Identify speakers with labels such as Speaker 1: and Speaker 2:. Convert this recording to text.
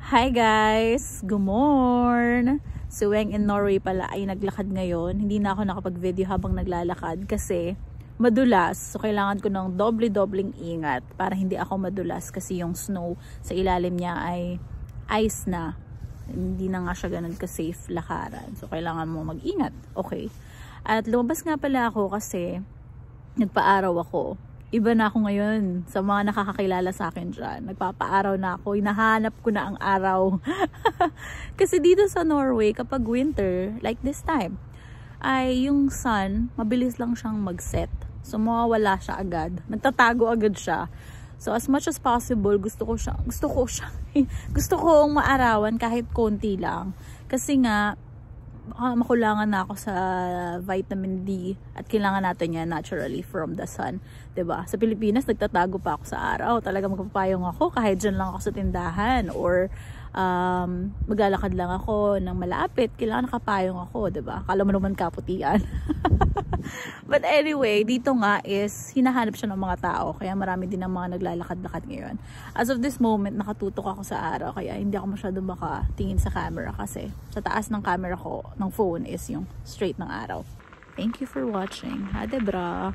Speaker 1: Hi guys! Good morning! Si Weng in Norway pala ay naglakad ngayon. Hindi na ako nakapag-video habang naglalakad kasi madulas. So kailangan ko ng doble-dobling ingat para hindi ako madulas kasi yung snow sa ilalim niya ay ice na. Hindi na nga siya ganun ka-safe lakaran. So kailangan mo mag-ingat. Okay. At lumabas nga pala ako kasi nagpaaraw ako. Iba na ako ngayon sa mga nakakakilala sa akin dyan. Nagpapaaraw na ako. Hinahanap ko na ang araw. Kasi dito sa Norway, kapag winter, like this time, ay yung sun, mabilis lang siyang mag-set. So mawawala siya agad. Nagtatago agad siya. So as much as possible, gusto kong maarawan kahit konti lang. Kasi nga, makulangan na ako sa vitamin D at kailangan natin yan naturally from the sun, 'di ba? Sa Pilipinas nagtatago pa ako sa araw, talaga magpapayong ako kahit diyan lang ako sa tindahan or maglalakad lang ako ng malapit, kailangan nakapayong ako, 'di ba? Akala mo naman kaputian. But anyway, dito nga is hinahanap siya ng mga tao, kaya marami din ang mga naglalakad-lakad ngayon. As of this moment, nakatutok ako sa araw, kaya hindi ako masyadong makatingin sa camera kasi sa taas ng camera ko, ng phone, is yung straight ng araw. Thank you for watching. Ha, Debra?